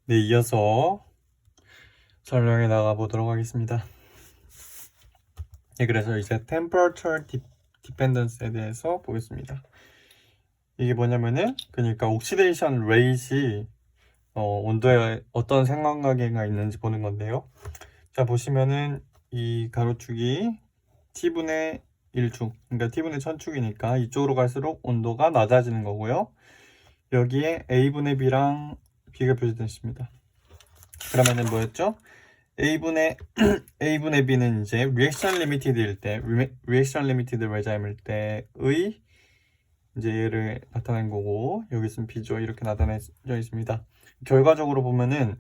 네, 이어서 설명해 나가 보도록 하겠습니다. 네, 그래서 이제 temperature dependence에 대해서 보겠습니다. 이게 뭐냐면은 그러니까 옥시데이션 레이트이 온도에 어떤 상관관계가 있는지 보는 건데요. 자, 보시면은 이 가로축이 t분의 1축, 그러니까 t분의 1000축이니까 이쪽으로 갈수록 온도가 낮아지는 거고요. 여기에 a분의 b랑 b가 표시되어 있습니다. 그러면은 뭐였죠? A분의 B는 이제 리액션 리미티드일 때, 리액션 리미티드 레자임일 때의 이제 얘를 나타낸 거고, 여기 있으면 B죠. 이렇게 나타내져 있습니다. 결과적으로 보면은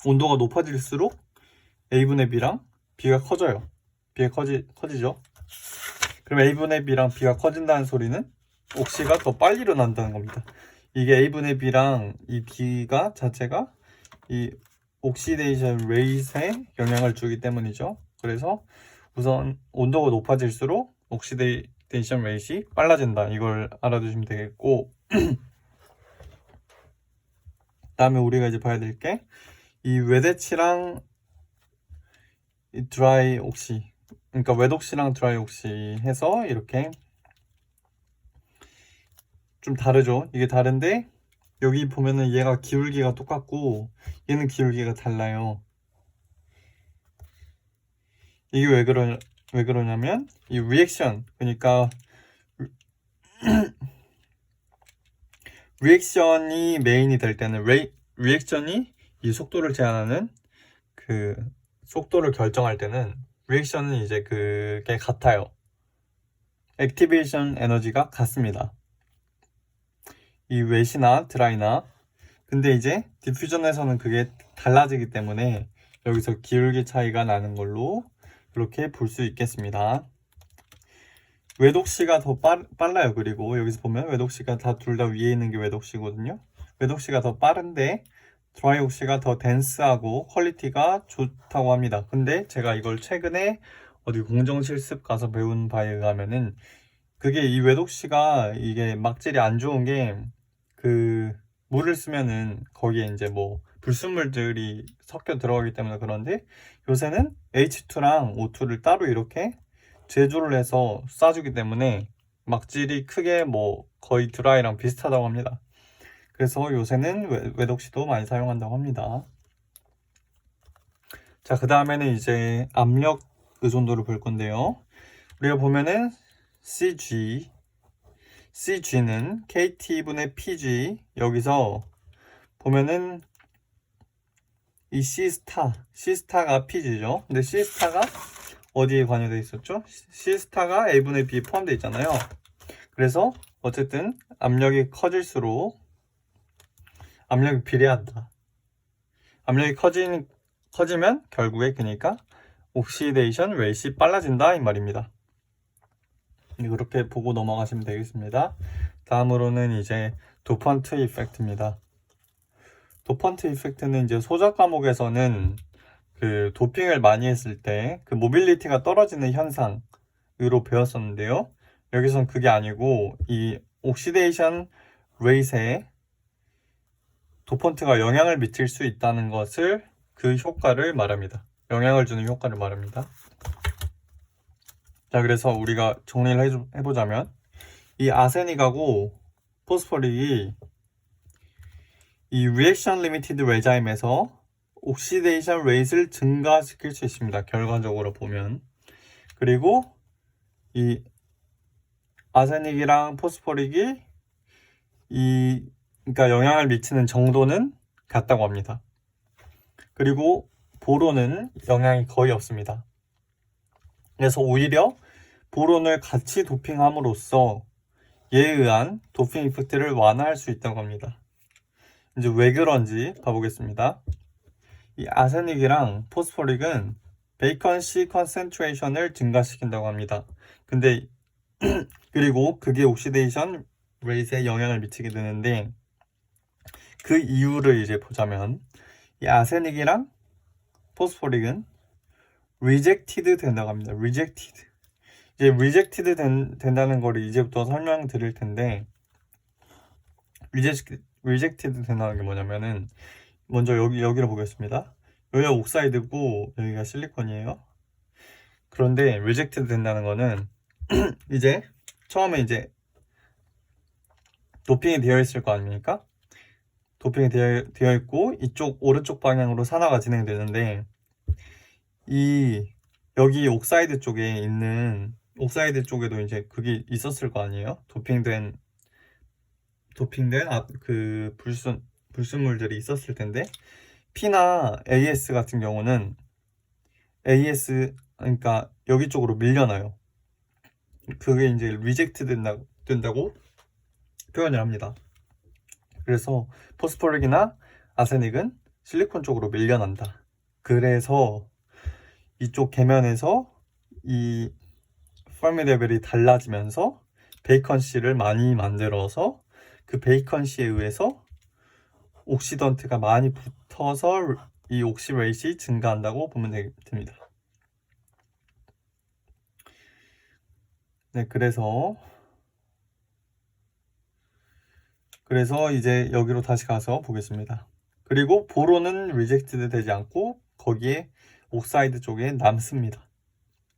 온도가 높아질수록 A분의 B랑 B가 커져요. B가 커지죠. 그럼 A분의 B랑 B가 커진다는 소리는 옥시가 더 빨리 일어난다는 겁니다. 이게 A분의 B랑 이 B가 자체가 이 옥시데이션 레이트에 영향을 주기 때문이죠. 그래서 우선 온도가 높아질수록 옥시데이션 레이트이 빨라진다. 이걸 알아두시면 되겠고, 다음에 우리가 이제 봐야 될 게 이 웨데치랑 이 드라이 옥시, 그러니까 웨독시랑 드라이 옥시 해서 이렇게 좀 다르죠. 이게 다른데 여기 보면은 얘가 기울기가 똑같고 얘는 기울기가 달라요. 이게 왜 그러냐면 이 리액션, 그러니까 리액션이 메인이 될 때는 리액션이 이 속도를 제한하는 그 속도를 결정할 때는 리액션은 이제 그게 같아요. 액티베이션 에너지가 같습니다. 이 웨시나 드라이나. 근데 이제 디퓨전에서는 그게 달라지기 때문에 여기서 기울기 차이가 나는 걸로 그렇게 볼 수 있겠습니다. 웨독시가 더 빨라요. 그리고 여기서 보면 웨독시가 둘 다 위에 있는 게 웨독시거든요. 웨독시가 더 빠른데 드라이옥시가 더 덴스하고 퀄리티가 좋다고 합니다. 근데 제가 이걸 최근에 어디 공정실습 가서 배운 바에 의하면은 그게 이 웨독시가 이게 막질이 안 좋은 게 그 물을 쓰면은 거기에 이제 뭐 불순물들이 섞여 들어가기 때문에 그런데 요새는 H2랑 O2를 따로 이렇게 제조를 해서 쏴주기 때문에 막질이 크게 뭐 거의 드라이랑 비슷하다고 합니다. 그래서 요새는 웨독시도 많이 사용한다고 합니다. 자, 그 다음에는 이제 압력 의존도를 볼 건데요. 우리가 보면은 CG는 KT분의 PG, 여기서 보면은 이 C스타가 PG죠. 근데 C스타가 어디에 관여되어 있었죠? C스타가 A분의 B에 포함되어 있잖아요. 그래서 어쨌든 압력이 커질수록 압력이 비례한다. 압력이 커지면 결국에 그러니까 옥시데이션 레이트이 빨라진다 이 말입니다. 그렇게 보고 넘어가시면 되겠습니다. 다음으로는 이제 도펀트 이펙트입니다. 도펀트 이펙트는 이제 소작 과목에서는 그 도핑을 많이 했을 때 그 모빌리티가 떨어지는 현상으로 배웠었는데요. 여기선 그게 아니고 이 옥시데이션 레이트에 도펀트가 영향을 미칠 수 있다는 것을 그 효과를 말합니다. 영향을 주는 효과를 말합니다. 자, 그래서 우리가 정리를 해보자면 이 아세닉하고 포스포릭이 이 리액션 리미티드 레자임에서 옥시데이션 레이트를 증가시킬 수 있습니다. 결과적으로 보면. 그리고 이 아세닉이랑 포스포릭이 그러니까 영향을 미치는 정도는 같다고 합니다. 그리고 보론은 영향이 거의 없습니다. 그래서 오히려 보론을 같이 도핑함으로써 얘에 의한 도핑 이펙트를 완화할 수 있다고 합니다. 이제 왜 그런지 봐보겠습니다. 이 아세닉이랑 포스포릭은 베이컨시 컨센트레이션을 증가시킨다고 합니다. 근데 그리고 그게 옥시데이션 레이트에 영향을 미치게 되는데 그 이유를 이제 보자면 이 아세닉이랑 포스포릭은 리젝티드 된다고 합니다. 리젝티드. 이제 리젝티드 된다는 거를 이제부터 설명드릴 텐데 리젝티드 된다는 게 뭐냐면은 먼저 여기를 보겠습니다. 여기가 옥사이드고 여기가 실리콘이에요. 그런데 리젝티드 된다는 거는 이제 처음에 이제 도핑이 되어 있을 거 아닙니까? 도핑이 되어 있고 이쪽 오른쪽 방향으로 산화가 진행되는데 여기 옥사이드 쪽에 있는 옥사이드 쪽에도 이제 그게 있었을 거 아니에요? 도핑된 그 불순물들이 있었을 텐데 P나 AS 같은 경우는 AS 그러니까 여기 쪽으로 밀려나요. 그게 이제 리젝트 된다고 표현을 합니다. 그래서 포스포릭이나 아세닉은 실리콘 쪽으로 밀려난다. 그래서 이쪽 계면에서 이 퍼미 레벨이 달라지면서 베이컨씨를 많이 만들어서 그 베이컨씨에 의해서 옥시던트가 많이 붙어서 이 옥시레이트가 증가한다고 보면 됩니다. 네, 그래서 이제 여기로 다시 가서 보겠습니다. 그리고 보로는 리젝티드 되지 않고 거기에 옥사이드 쪽에 남습니다.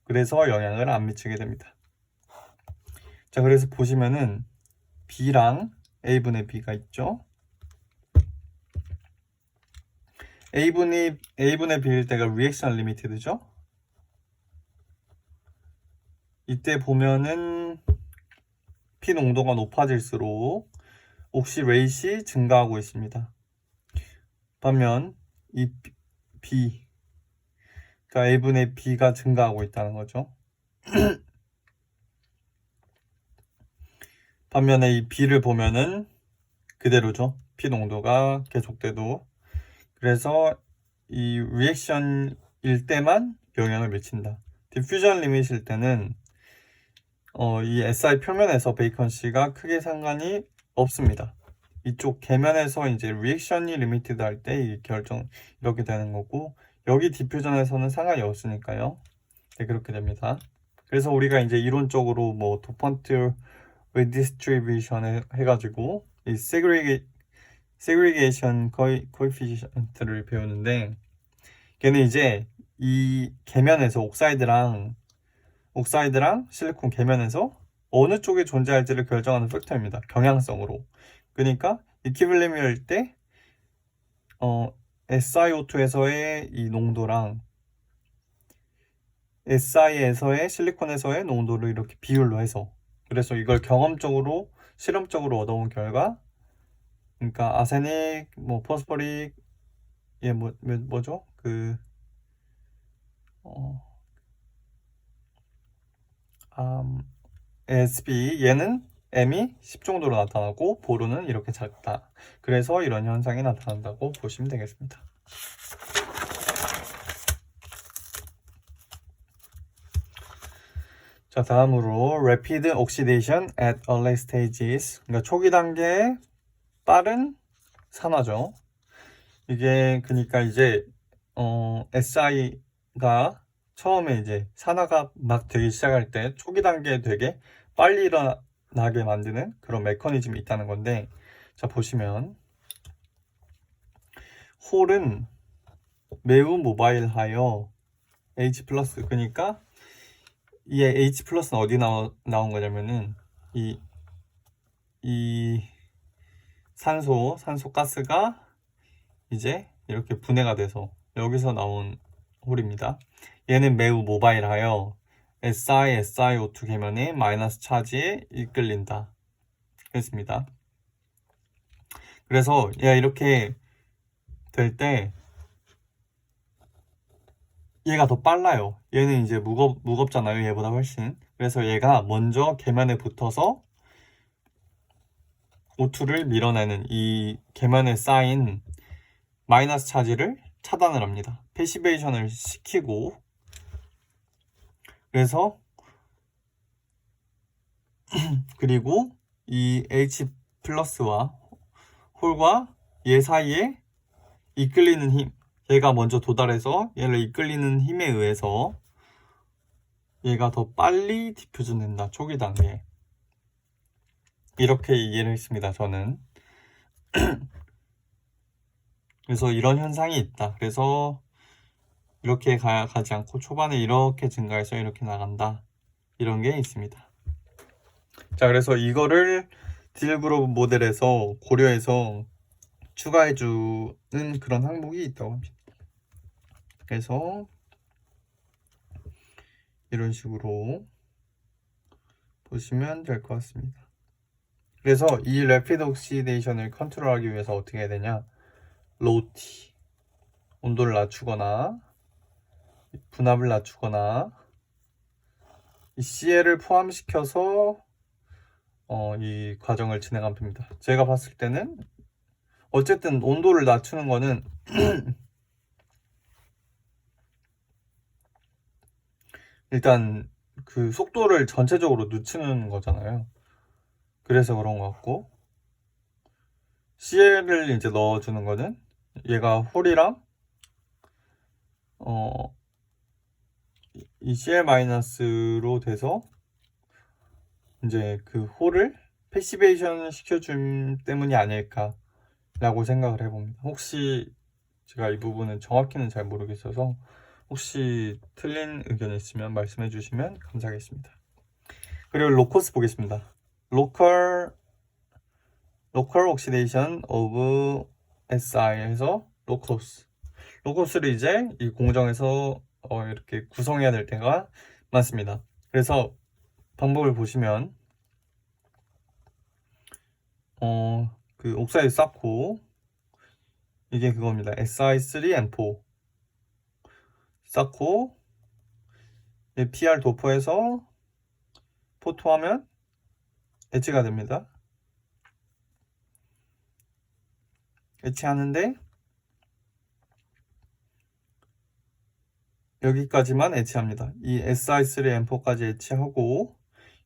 그래서 영향을 안 미치게 됩니다. 자, 그래서 보시면은 B랑 A분의 B가 있죠. A분의 B일 때가 리액션 리미티드죠. 이때 보면은 P 농도가 높아질수록 옥시레이시 증가하고 있습니다. 반면 이 B, 그러니까 A분의 B가 증가하고 있다는 거죠. 반면에 이 B를 보면은 그대로죠. P 농도가 계속돼도. 그래서 이 리액션일 때만 영향을 미친다. 디퓨전 리밋일 때는 이 SI 표면에서 베이컨씨가 크게 상관이 없습니다. 이쪽 계면에서 이제 리액션이 리미티드 할 때 이 결정 이렇게 되는 거고 여기 디퓨전에서는 상관이 없으니까요. 네, 그렇게 됩니다. 그래서 우리가 이제 이론적으로 뭐 도펀트 리디스트리뷰션 해가지고 이 세그리게이션 코에피시언트를 배우는데 걔는 이제 이 계면에서 옥사이드랑 실리콘 계면에서 어느 쪽에 존재할지를 결정하는 팩터입니다. 경향성으로. 그러니까 이퀴빌리미일 때 SiO2에서의 이 농도랑 Si에서의 실리콘에서의 농도를 이렇게 비율로 해서 그래서 이걸 경험적으로 실험적으로 얻어온 결과 그러니까 아세닉, 뭐 포스포릭 뭐죠? SB 얘는 M이 10 정도로 나타나고 보루는 이렇게 작다. 그래서 이런 현상이 나타난다고 보시면 되겠습니다. 자, 다음으로 Rapid Oxidation at Early Stages. 그러니까 초기 단계에 빠른 산화죠. 이게 그러니까 이제 SI가 처음에 이제 산화가 막 되기 시작할 때 초기 단계에 되게 빨리 일어나게 만드는 그런 메커니즘이 있다는 건데 자 보시면 홀은 매우 모바일하여 H 플러스 그러니까 이 H 플러스는 어디 나온 거냐면은 이 산소 가스가 이제 이렇게 분해가 돼서 여기서 나온 홀입니다. 얘는 매우 모바일하여 SiO2 계면의 마이너스 차지에 이끌린다 했습니다. 그래서 얘가 이렇게 될 때 얘가 더 빨라요. 얘는 이제 무겁잖아요. 얘보다 훨씬. 그래서 얘가 먼저 계면에 붙어서 O2를 밀어내는 이 계면에 쌓인 마이너스 차지를 차단을 합니다. 패시베이션을 시키고 그래서 그리고 이 H 플러스와 홀과 얘 사이에 이끌리는 힘 얘가 먼저 도달해서 얘를 이끌리는 힘에 의해서 얘가 더 빨리 디퓨전 된다. 초기 단계 이렇게 이해를 했습니다. 저는 그래서 이런 현상이 있다. 그래서 이렇게 가지 않고 초반에 이렇게 증가해서 이렇게 나간다. 이런 게 있습니다. 자, 그래서 이거를 딜그룹 모델에서 고려해서 추가해주는 그런 항목이 있다고 합니다. 그래서 이런 식으로 보시면 될 것 같습니다. 그래서 이 래피드 옥시데이션을 컨트롤하기 위해서 어떻게 해야 되냐? 로우티, 온도를 낮추거나 분압을 낮추거나 이 CL을 포함시켜서 이 과정을 진행하면 됩니다. 제가 봤을 때는 어쨌든 온도를 낮추는 거는 일단 그 속도를 전체적으로 늦추는 거잖아요. 그래서 그런 것 같고 CL을 이제 넣어주는 거는 얘가 홀이랑 이 CL-로 돼서 이제 그 홀을 패시베이션 시켜줌 때문이 아닐까라고 생각을 해봅니다. 혹시 제가 이 부분은 정확히는 잘 모르겠어서 혹시 틀린 의견이 있으면 말씀해 주시면 감사하겠습니다. 그리고 로커스 보겠습니다. 로컬 옥시데이션 오브 SI에서 로커스를 이제 이 공정에서 이렇게 구성해야 될 때가 많습니다. 그래서 방법을 보시면 그 옥사이드 쌓고 이게 그겁니다. SI3N4 쌓고 PR 도포해서 포토하면 엣지가 됩니다. 엣지하는데 여기까지만 엣지합니다. 이 SI3N4까지 엣지하고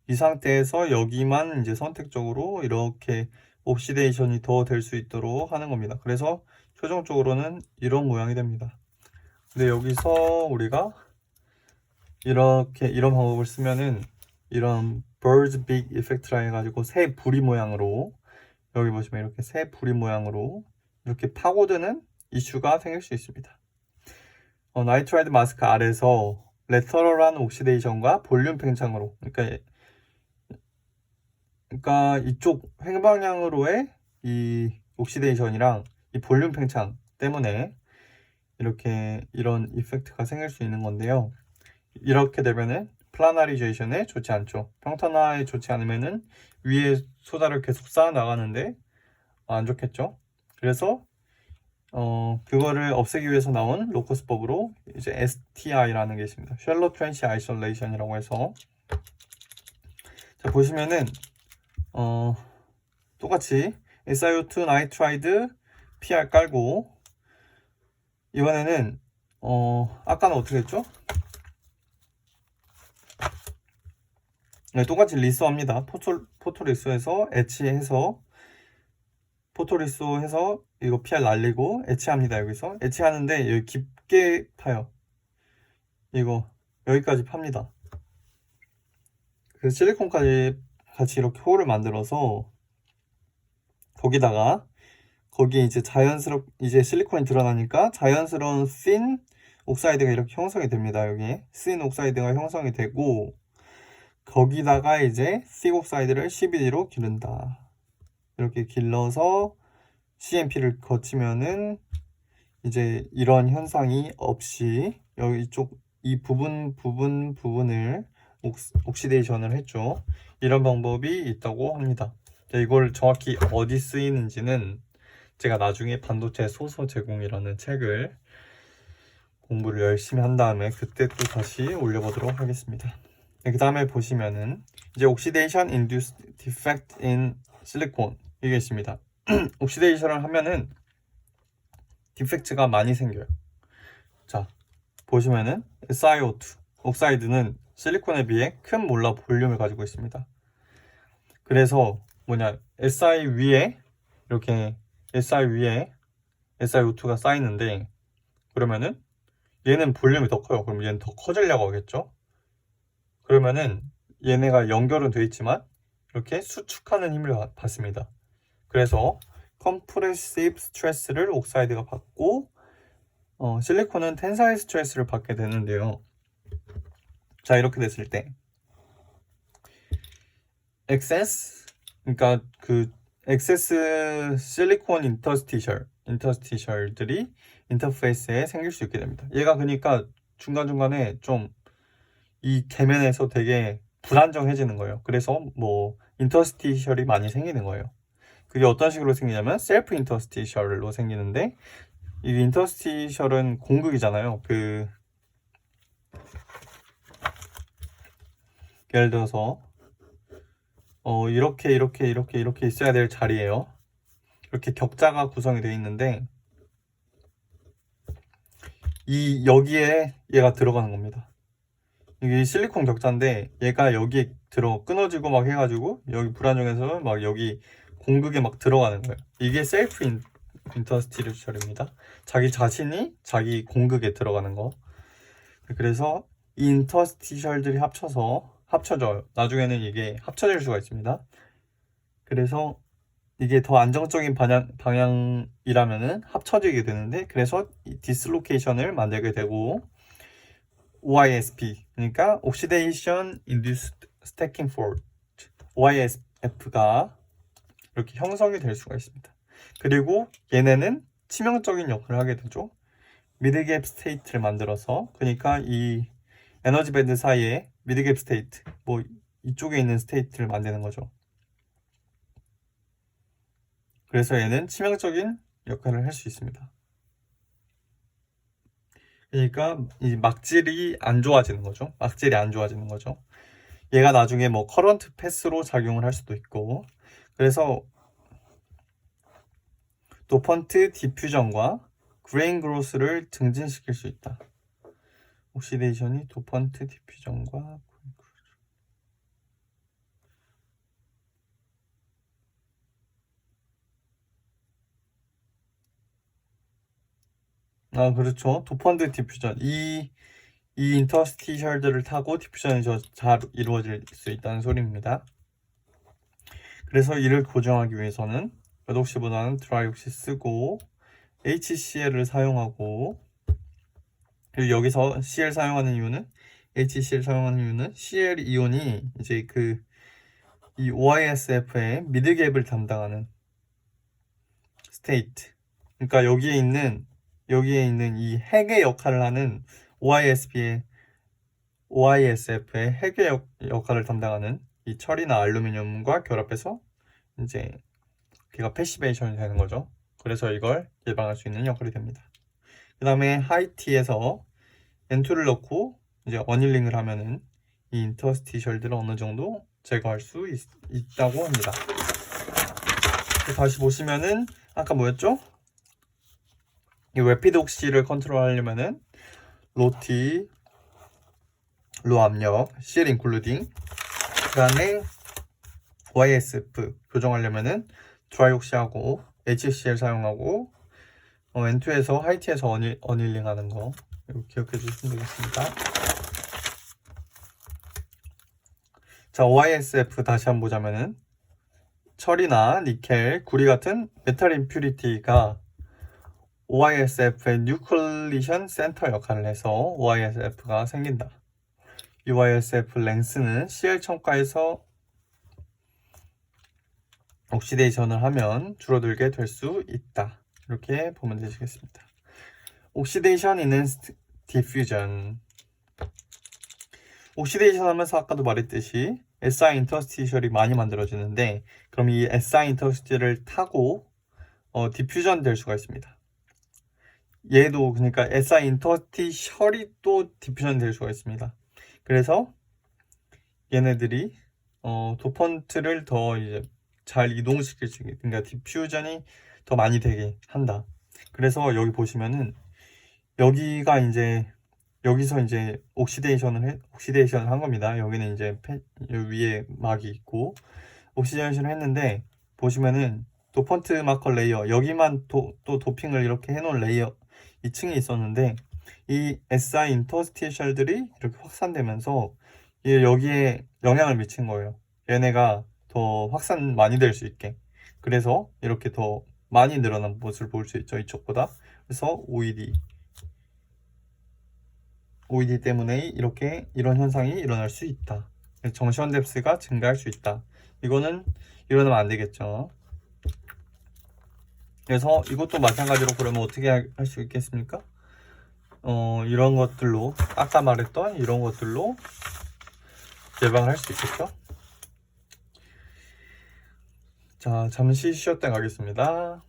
이 상태에서 여기만 이제 선택적으로 이렇게 옥시데이션이 더 될 수 있도록 하는 겁니다. 그래서 최종적으로는 이런 모양이 됩니다. 근데 여기서 우리가 이런 방법을 쓰면은 이런 birds big effect라 해가지고 새 부리 모양으로 여기 보시면 이렇게 새 부리 모양으로 이렇게 파고드는 이슈가 생길 수 있습니다. 나이트라이드 마스크 아래서 레터럴한 옥시데이션과 볼륨 팽창으로 그러니까 이쪽 횡방향으로의 이 옥시데이션이랑 이 볼륨 팽창 때문에 이렇게 이런 이펙트가 생길 수 있는 건데요. 이렇게 되면은 플라나리제이션에 좋지 않죠. 평탄화에 좋지 않으면은 위에 소다를 계속 쌓아 나가는데 안 좋겠죠. 그래서 그거를 없애기 위해서 나온 로커스법으로 이제 STI라는 게 있습니다. 샬로 트렌치 아이솔레이션이라고 해서 자 보시면은 똑같이 SiO2 나이트라이드 PR 깔고 이번에는 아까는 어떻게 했죠? 네, 똑같이 리소합니다. 포토리소해서 엣지해서 포토리소해서 이거 PR 날리고 엣지합니다. 여기서 엣지하는데 여기 깊게 파요. 이거 여기까지 팝니다. 그래서 실리콘까지 같이 이렇게 홀을 만들어서 거기에 이제 이제 실리콘이 드러나니까 자연스러운 씬 옥사이드가 이렇게 형성이 됩니다. 여기에 씬 옥사이드가 형성이 되고 거기다가 이제 식 옥사이드를 12D로 기른다. 이렇게 길러서 CMP를 거치면은 이제 이런 현상이 없이 여기 이쪽 이 부분을 옥시데이션을 했죠. 이런 방법이 있다고 합니다. 이걸 정확히 어디 쓰이는지는 제가 나중에 반도체 소서 제공이라는 책을 공부를 열심히 한 다음에 그때 또 다시 올려보도록 하겠습니다. 그 다음에 보시면은 이제 Oxidation Induced Defect in Silicon 이게 있습니다. 옥시데이션을 하면은 디펙트가 많이 생겨요. 자 보시면은 SiO2 옥사이드는 실리콘에 비해 큰 몰라 볼륨을 가지고 있습니다. 그래서 SI 위에 이렇게 SI 위에 SiO2가 쌓이는데 그러면은 얘는 볼륨이 더 커요. 그럼 얘는 더 커지려고 하겠죠. 그러면은 얘네가 연결은 돼 있지만 이렇게 수축하는 힘을 받습니다. 그래서 컴프레시브 스트레스를 옥사이드가 받고 실리콘은 텐사일 스트레스를 받게 되는데요. 자, 이렇게 됐을 때 그러니까 그 엑세스 실리콘 인터스티셜들이 인터페이스에 생길 수 있게 됩니다. 얘가 그러니까 중간중간에 좀 이 계면에서 되게 불안정해지는 거예요. 그래서 뭐 인터스티셜이 많이 생기는 거예요. 그게 어떤 식으로 생기냐면 셀프 인터스티셜로 생기는데, 이 인터스티셜은 공극이잖아요. 예를 들어서 이렇게 있어야 될 자리예요. 이렇게 격자가 구성이 되어 있는데 여기에 얘가 들어가는 겁니다. 이게 실리콘 격자인데 얘가 여기에 끊어지고 막 해가지고 여기 불안정해서 막 여기 공극에 막 들어가는 거예요. 이게 셀프 인터스티셜입니다. 자기 자신이 자기 공극에 들어가는 거. 그래서 이 인터스티셜들이 합쳐져요. 나중에는 이게 합쳐질 수가 있습니다. 그래서 이게 더 안정적인 방향이라면은 합쳐지게 되는데, 그래서 이 디슬로케이션을 만들게 되고 OISP, 그러니까 Oxidation Induced Stacking Fault, OISF가 이렇게 형성이 될 수가 있습니다. 그리고 얘네는 치명적인 역할을 하게 되죠. 미드갭 스테이트를 만들어서, 그러니까 이 에너지 밴드 사이에 미드갭 스테이트, 뭐 이쪽에 있는 스테이트를 만드는 거죠. 그래서 얘는 치명적인 역할을 할 수 있습니다. 그러니까 이 막질이 안 좋아지는 거죠. 얘가 나중에 뭐 커런트 패스로 작용을 할 수도 있고, 그래서 도펀트 디퓨전과 그레인 그로스를 증진시킬 수 있다. 옥시데이션이 도펀트 디퓨전과 그렇죠. 도펀트 디퓨전, 이 인터스티셜들을 타고 디퓨전이 잘 이루어질 수 있다는 소리입니다. 그래서 이를 고정하기 위해서는 몇 옥시보다는 드라이옥시 쓰고 HCl을 사용하고, 그리고 여기서 Cl 사용하는 이유는 HCl 사용하는 이유는 Cl 이온이 이제 이 OISF의 미드갭을 담당하는 스테이트, 그러니까 여기에 있는 이 핵의 역할을 하는 OISF의 핵의 역할을 담당하는 이 철이나 알루미늄과 결합해서 이제 걔가 패시베이션이 되는 거죠. 그래서 이걸 예방할 수 있는 역할이 됩니다. 그 다음에 하이티에서 N2를 넣고 이제 어닐링을 하면은 이 인터스티셜들을 어느 정도 제거할 수 있다고 합니다. 다시 보시면은 아까 뭐였죠? 이 래피드 옥시를 컨트롤하려면은 로티, 로 압력, CL 인클루딩, 그 다음에 YSF 교정하려면은 드라이 옥시하고 HCl 사용하고 N2에서 하이티에서 어닐링 하는 거 이거 기억해 주시면 되겠습니다. 자, OISF 다시 한번 보자면은 철이나 니켈, 구리 같은 메탈 임퓨리티가 OISF의 뉴클리션 센터 역할을 해서 OISF가 생긴다. 이 OISF 랭스는 CL 첨가에서 옥시데이션을 하면 줄어들게 될 수 있다. 이렇게 보면 되시겠습니다. 옥시데이션 있는 디퓨전. 옥시데이션 하면서 아까도 말했듯이 SI 인터스티셜이 많이 만들어지는데, 그럼 이 SI 인터스티를 타고 디퓨전 될 수가 있습니다. 얘도 그러니까 SI 인터스티셜이 또 디퓨전 될 수가 있습니다. 그래서 얘네들이 도펀트를 더 이제 잘 이동시킬 수 있게, 그러니까 디퓨전이 더 많이 되게 한다. 그래서 여기 보시면은 여기가 이제 여기서 이제 옥시데이션을 한 겁니다. 여기는 이제 위에 막이 있고 옥시데이션을 했는데, 보시면은 도펀트 마커 레이어 여기만 또 도핑을 이렇게 해놓은 레이어 2층이 있었는데, 이 SI 인터스티셜들이 이렇게 확산되면서 여기에 영향을 미친 거예요. 얘네가 더 확산 많이 될 수 있게. 그래서 이렇게 더 많이 늘어난 것을 볼 수 있죠. 이쪽보다. 그래서 OED 때문에 이런 현상이 일어날 수 있다. 정시원 뎁스가 증가할 수 있다. 이거는 일어나면 안 되겠죠. 그래서 이것도 마찬가지로 그러면 어떻게 할 수 있겠습니까? 이런 것들로 아까 말했던 이런 것들로 예방할 수 있겠죠. 자, 잠시 쉬었다 가겠습니다.